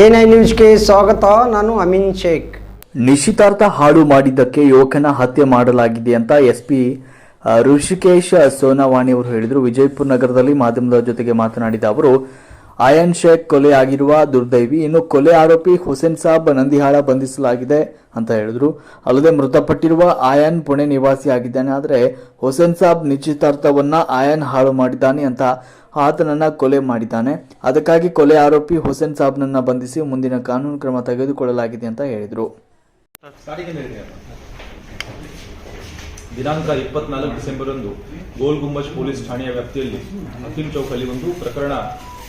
ಎ9 ನ್ಯೂಸ್ಗೆ ಸ್ವಾಗತ. ನಾನು ಅಮೀನ್ ಶೇಖ್. ನಿಶ್ಚಿತಾರ್ಥ ಹಾಡು ಮಾಡಿದ್ದಕ್ಕೆ ಯುವಕನ ಹತ್ಯೆ ಮಾಡಲಾಗಿದೆ ಅಂತ ಎಸ್ಪಿ ಋಷಿಕೇಶ್ ಸೋನಾವಾಣಿ ಅವರು ಹೇಳಿದರು. ವಿಜಯಪುರ ನಗರದಲ್ಲಿ ಮಾಧ್ಯಮದ ಜೊತೆಗೆ ಮಾತನಾಡಿದ ಅವರು, ಆಯನ್ ಶೇಖ್ ಕೊಲೆ ಆಗಿರುವ ದುರ್ದೈವಿ. ಇನ್ನು ಕೊಲೆ ಆರೋಪಿ ಹುಸೇನ್ ಸಾಬ್ ನಂದಿಹಾಳ ಬಂಧಿಸಲಾಗಿದೆ ಅಂತ ಹೇಳಿದ್ರು. ಅಲ್ಲದೆ ಮೃತಪಟ್ಟಿರುವ ಆಯನ್ ಪುಣೆ ನಿವಾಸಿ ಆಗಿದ್ದಾನೆ. ಆದರೆ ಹುಸೇನ್ ಸಾಬ್ ನಿಶ್ಚಿತಾರ್ಥವನ್ನ ಆಯನ್ ಹಾಳು ಮಾಡಿದ್ದಾನೆ ಅಂತ ಆತನನ್ನ ಕೊಲೆ ಮಾಡಿದ್ದಾನೆ. ಅದಕ್ಕಾಗಿ ಕೊಲೆ ಆರೋಪಿ ಹುಸೇನ್ ಸಾಬ್ನನ್ನ ಬಂಧಿಸಿ ಮುಂದಿನ ಕಾನೂನು ಕ್ರಮ ತೆಗೆದುಕೊಳ್ಳಲಾಗಿದೆ ಅಂತ ಹೇಳಿದರು. ದಿನಾಂಕ 24 ಡಿಸೆಂಬರ್ ಅಂದು ಗೋಲ್ ಗುಂಬಜ್ ಪೊಲೀಸ್ ಠಾಣೆಯ ವ್ಯಾಪ್ತಿಯಲ್ಲಿ ಹಕೀಂ ಚೌಕಲ್ಲಿ ಒಂದು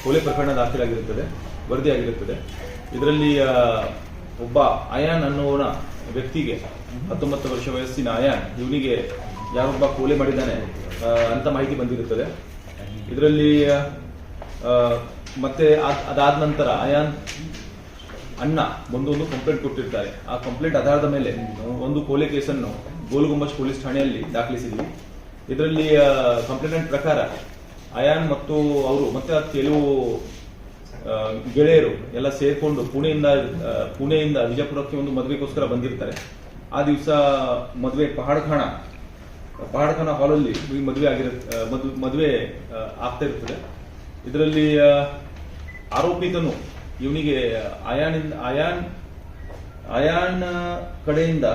ಕೊಲೆ ಪ್ರಕರಣ ದಾಖಲಾಗಿರುತ್ತದೆ, ವರದಿಯಾಗಿರುತ್ತದೆ. ಇದರಲ್ಲಿ ಒಬ್ಬ ಅಯಾನ್ ಅನ್ನುವನ ವ್ಯಕ್ತಿಗೆ 19 ವರ್ಷ ವಯಸ್ಸಿನ ಅಯಾನ್ ಇವನಿಗೆ ಯಾರೊಬ್ಬ ಕೊಲೆ ಮಾಡಿದ್ದಾನೆ ಅಂತ ಮಾಹಿತಿ ಬಂದಿರುತ್ತದೆ. ಇದರಲ್ಲಿ ಮತ್ತೆ ಅದಾದ ನಂತರ ಅಯಾನ್ ಅಣ್ಣ ಒಂದು ಕಂಪ್ಲೇಂಟ್ ಕೊಟ್ಟಿರ್ತಾರೆ. ಆ ಕಂಪ್ಲೇಂಟ್ ಆಧಾರದ ಮೇಲೆ ಒಂದು ಕೊಲೆ ಕೇಸನ್ನು ಗೋಲ್ ಗುಂಬಜ್ ಪೊಲೀಸ್ ಠಾಣೆಯಲ್ಲಿ ದಾಖಲಿಸಿದ್ವಿ. ಇದರಲ್ಲಿ ಕಂಪ್ಲೇಂಟ್ ಪ್ರಕಾರ ಅಯಾನ್ ಮತ್ತು ಅವರು ಮತ್ತೆ ಕೆಲವು ಗೆಳೆಯರು ಎಲ್ಲ ಸೇರ್ಕೊಂಡು ಪುಣೆಯಿಂದ ವಿಜಯಪುರಕ್ಕೆ ಒಂದು ಮದುವೆಗೋಸ್ಕರ ಬಂದಿರ್ತಾರೆ. ಆ ದಿವಸ ಮದುವೆ ಪಹಾಡ್ಖಾನ ಹಾಲಲ್ಲಿ ಮದುವೆ ಆಗ್ತಾ ಇರ್ತದೆ. ಇದರಲ್ಲಿ ಆರೋಪಿತನು ಇವನಿಗೆ ಅಯಾನ್ ಕಡೆಯಿಂದ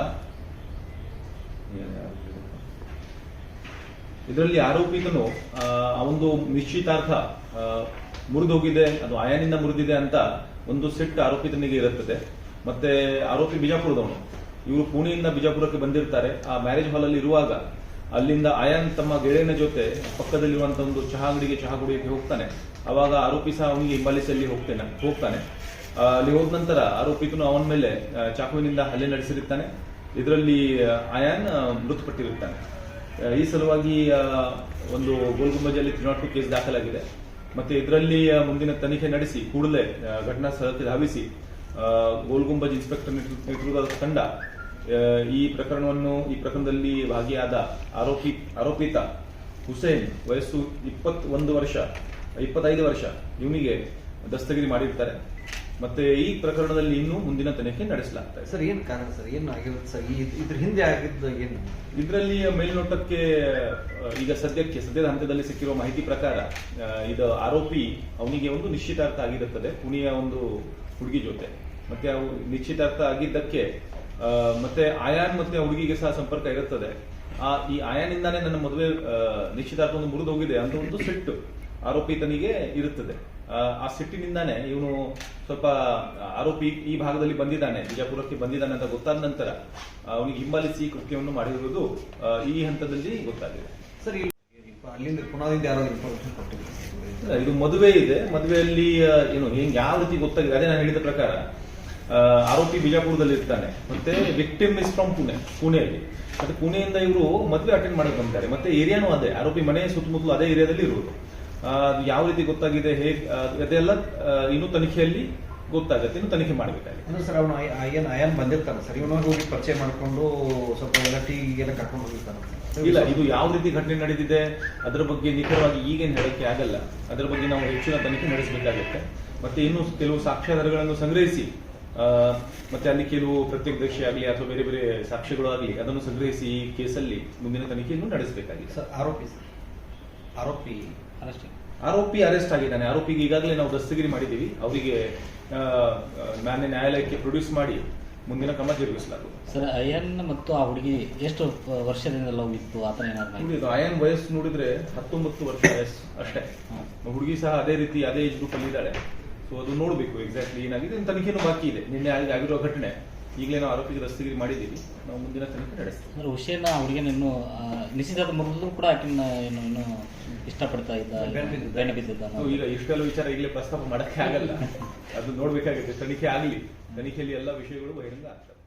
ಇದರಲ್ಲಿ ಆರೋಪಿತನು ಒಂದು ನಿಶ್ಚಿತಾರ್ಥ ಮುರಿದೋಗಿದೆ, ಅದು ಅಯಾನಿಂದ ಮುರಿದಿದೆ ಅಂತ ಒಂದು ಸಿಟ್ಟು ಆರೋಪಿತನಿಗೆ ಇರುತ್ತದೆ. ಮತ್ತೆ ಆರೋಪಿ ಬಿಜಾಪುರದವನು, ಇವರು ಪುಣೆಯಿಂದ ಬಿಜಾಪುರಕ್ಕೆ ಬಂದಿರ್ತಾರೆ. ಆ ಮ್ಯಾರೇಜ್ ಹಾಲ್ ಅಲ್ಲಿ ಇರುವಾಗ ಅಲ್ಲಿಂದ ಅಯಾನ್ ತಮ್ಮ ಗೆಳೆಯನ ಜೊತೆ ಪಕ್ಕದಲ್ಲಿರುವಂತಹ ಒಂದು ಚಹಾ ಕುಡಿಯಕ್ಕೆ ಹೋಗ್ತಾನೆ. ಅವಾಗ ಆರೋಪಿ ಸಹ ಅವನಿಗೆ ಹಿಂಬಾಲಿಸಿ ಹೋಗ್ತಾನೆ. ಅಲ್ಲಿ ಹೋದ ನಂತರ ಆರೋಪಿತನು ಅವನ ಮೇಲೆ ಚಾಕುವಿನಿಂದ ಹಲ್ಲೆ ನಡೆಸಿರುತ್ತಾನೆ. ಇದರಲ್ಲಿ ಅಯಾನ್ ಮೃತಪಟ್ಟಿರುತ್ತಾನೆ. ಈ ಸಲುವಾಗಿ ಒಂದು ಗೋಲ್ ಗುಂಬಜಲ್ಲಿ 302 ಕೇಸ್ ದಾಖಲಾಗಿದೆ. ಮತ್ತೆ ಇದರಲ್ಲಿ ಮುಂದಿನ ತನಿಖೆ ನಡೆಸಿ ಕೂಡಲೇ ಘಟನಾ ಸ್ಥಳಕ್ಕೆ ಧಾವಿಸಿ ಗೋಲ್ ಗುಂಬಜ್ ಇನ್ಸ್ಪೆಕ್ಟರ್ ನೇತೃತ್ವದ ತಂಡ ಈ ಪ್ರಕರಣದಲ್ಲಿ ಭಾಗಿಯಾದ ಆರೋಪಿತ ಹುಸೇನ್ ವಯಸ್ಸು 25 ವರ್ಷ ಇವನಿಗೆ ದಸ್ತಗಿರಿ ಮಾಡಿರ್ತಾರೆ. ಮತ್ತೆ ಈ ಪ್ರಕರಣದಲ್ಲಿ ಇನ್ನೂ ಮುಂದಿನ ತನಿಖೆ ನಡೆಸಲಾಗ್ತದೆ. ಸರ್, ಏನ್ ಕಾರಣ ಸರ್, ಏನು ಆಗಿರುತ್ತೆ ಸರ್? ಇದ್ರ ಹಿಂದೆ ಆಗಿದ್ದು ಏನು? ಇದರಲ್ಲಿ ಮೇಲ್ನೋಟಕ್ಕೆ ಈಗ ಸದ್ಯದ ಹಂತದಲ್ಲಿ ಸಿಕ್ಕಿರುವ ಮಾಹಿತಿ ಪ್ರಕಾರ ಇದು ಆರೋಪಿ ಅವನಿಗೆ ಒಂದು ನಿಶ್ಚಿತಾರ್ಥ ಆಗಿರುತ್ತದೆ ಪುಣೆಯ ಒಂದು ಹುಡುಗಿ ಜೊತೆ. ಮತ್ತೆ ಅವು ನಿಶ್ಚಿತಾರ್ಥ ಆಗಿದ್ದಕ್ಕೆ ಮತ್ತೆ ಆಯಾನ್ ಮತ್ತೆ ಹುಡುಗಿಗೆ ಸಹ ಸಂಪರ್ಕ ಇರುತ್ತದೆ. ಈ ಆಯಾನಿಂದಾನೇ ನನ್ನ ಮದುವೆ ನಿಶ್ಚಿತಾರ್ಥ ಒಂದು ಮುರಿದು ಹೋಗಿದೆ ಅಂತ ಒಂದು ಸಿಟ್ಟು ಆರೋಪಿತನಿಗೆ ಇರುತ್ತದೆ. ಆ ಸಿಟ್ಟಿನಿಂದಾನೇ ಇವನು ಸ್ವಲ್ಪ ಆರೋಪಿ ಈ ಭಾಗದಲ್ಲಿ ಬಂದಿದ್ದಾನೆ, ಬಿಜಾಪುರಕ್ಕೆ ಬಂದಿದ್ದಾನೆ ಅಂತ ಗೊತ್ತಾದ ನಂತರ ಅವನಿಗೆ ಹಿಂಬಾಲಿಸಿ ಕೃತ್ಯವನ್ನು ಮಾಡಿರುವುದು ಈ ಹಂತದಲ್ಲಿ ಗೊತ್ತಾಗಿದೆ. ಸರ್, ಅಲ್ಲಿಂದ ಪುನಾದಿಂದ ಯಾರೋ ಇನ್ಫಾರ್ಮೇಶನ್ ಕೊಟ್ಟಿದ್ದಾರೆ. ಇದು ಮದುವೆ ಇದೆ, ಮದುವೆಯಲ್ಲಿ ಯಾವ ರೀತಿ ಗೊತ್ತಾಗಿದೆ ಅದೇ ನಾನು ಹೇಳಿದ ಪ್ರಕಾರ ಆರೋಪಿ ಬಿಜಾಪುರದಲ್ಲಿ ಇರ್ತಾನೆ. ಮತ್ತೆ ವಿಕ್ಟಿಮ್ ಇಸ್ ಫ್ರಮ್ ಪುಣೆಯಲ್ಲಿ. ಮತ್ತೆ ಪುಣೆಯಿಂದ ಇವರು ಮದುವೆ ಅಟೆಂಡ್ ಮಾಡಕ್ ಬಂದಿದ್ದಾರೆ. ಮತ್ತೆ ಏರಿಯಾನು ಅದೇ, ಆರೋಪಿ ಮನೆ ಸುತ್ತಮುತ್ತಲು ಅದೇ ಏರಿಯಾದಲ್ಲಿ ಇರುವುದು. ಯಾವ ರೀತಿ ಗೊತ್ತಾಗಿದೆ ಅದೆಲ್ಲ ಇನ್ನು ತನಿಖೆಯಲ್ಲಿ ಗೊತ್ತಾಗುತ್ತೆ, ಇನ್ನು ತನಿಖೆ ಮಾಡಬೇಕಾಗಿದೆ. ಸರ್, ಅವನು ಅಯಾನ್ ಬಂದಿರ್ತಾನೆ ಸರ್, ಇವನು ಹೋಗಿ ಪರಿಚಯ ಮಾಡಿಕೊಂಡು ಸ್ವಲ್ಪ ಎಲ್ಲ ಟೀಗೆಲ್ಲ ಕರ್ಕೊಂಡು ಹೋಗಿರ್ತಾನೆ. ಇಲ್ಲ, ಇದು ಯಾವ ರೀತಿ ಘಟನೆ ನಡೆದಿದೆ ಅದರ ಬಗ್ಗೆ ನಿಖರವಾಗಿ ಈಗೇನು ಹೇಳಕ್ಕೆ ಆಗಲ್ಲ. ಅದರ ಬಗ್ಗೆ ನಾವು ಹೆಚ್ಚಿನ ತನಿಖೆ ನಡೆಸಬೇಕಾಗುತ್ತೆ. ಮತ್ತೆ ಇನ್ನು ಕೆಲವು ಸಾಕ್ಷ್ಯಾಧಾರಗಳನ್ನು ಸಂಗ್ರಹಿಸಿ ಮತ್ತೆ ಅಲ್ಲಿ ಕೆಲವು ಪ್ರತ್ಯಕ್ಷದರ್ಶಿ ಆಗಲಿ ಅಥವಾ ಬೇರೆ ಬೇರೆ ಸಾಕ್ಷ್ಯಗಳು ಆಗಲಿ ಅದನ್ನು ಸಂಗ್ರಹಿಸಿ ಈ ಕೇಸಲ್ಲಿ ಮುಂದಿನ ತನಿಖೆಯನ್ನು ನಡೆಸಬೇಕಾಗಿದೆ. ಸರ್, ಆರೋಪಿ ಅರೆಸ್ಟ್ ಆಗಿದ್ದಾನೆ. ಆರೋಪಿಗೆ ಈಗಾಗಲೇ ನಾವು ದಸ್ತಗಿರಿ ಮಾಡಿದ್ದೀವಿ. ಅವರಿಗೆ ಮಾನ್ಯ ನ್ಯಾಯಾಲಯಕ್ಕೆ ಪ್ರೊಡ್ಯೂಸ್ ಮಾಡಿ ಮುಂದಿನ ಕ್ರಮ ಜರುಗಿಸಲಾಗುವುದು. ಸರ್, ಅಯಾನ್ ಮತ್ತು ಆ ಹುಡುಗಿ ಎಷ್ಟು ವರ್ಷದಿಂದ ಲವ್ ಇತ್ತು? ಆತನ ಏನಾದ್ರು ಅಯಾನ್ ವಯಸ್ಸು ನೋಡಿದ್ರೆ 19 ವರ್ಷ ವಯಸ್ಸು ಅಷ್ಟೇ. ಹುಡುಗಿ ಸಹ ಅದೇ ರೀತಿ ಅದೇ ಏಜ್ ಗ್ರೂಪ್ ಅಲ್ಲಿ ಇದ್ದಾಳೆ. ಸೊ ಅದು ನೋಡಬೇಕು ಎಕ್ಸಾಕ್ಟ್ಲಿ ಏನಾಗಿದೆ. ತನಿಖೆನೂ ಬಾಕಿ ಇದೆ. ನಿನ್ನೆ ಆಗಿರುವ ಘಟನೆ ಈಗಲೇ ನಾವು ಆರೋಪಿಗೆ ದಸ್ತಗಿರಿ ಮಾಡಿದ್ದೀವಿ. ನಾವು ಮುಂದಿನ ತನಿಖೆ ನಡೆಸ್ತೀವಿ. ಹುಸೇನ್ ಹುಡುಗಿನ ಇನ್ನು ನಿಶ್ಚಿತಾರ್ಥ ಮುರಿದ್ರು ಕೂಡ ಆಕಿನ ಇನ್ನೂ ಇಷ್ಟಪಡ್ತಾ ಇದ್ದ, ಬೆನ್ನ ಬಿದ್ದಿದ್ದ. ಈಗ ಇಷ್ಟೆಲ್ಲ ವಿಚಾರ ಈಗಲೇ ಪ್ರಸ್ತಾಪ ಮಾಡಕ್ಕೆ ಆಗಲ್ಲ. ಅದು ನೋಡ್ಬೇಕಾಗುತ್ತೆ. ತನಿಖೆ ಆಗಲಿ, ತನಿಖೆಯಲ್ಲಿ ಎಲ್ಲ ವಿಷಯಗಳು ಬಹಿರಂಗ ಆಗ್ತವೆ.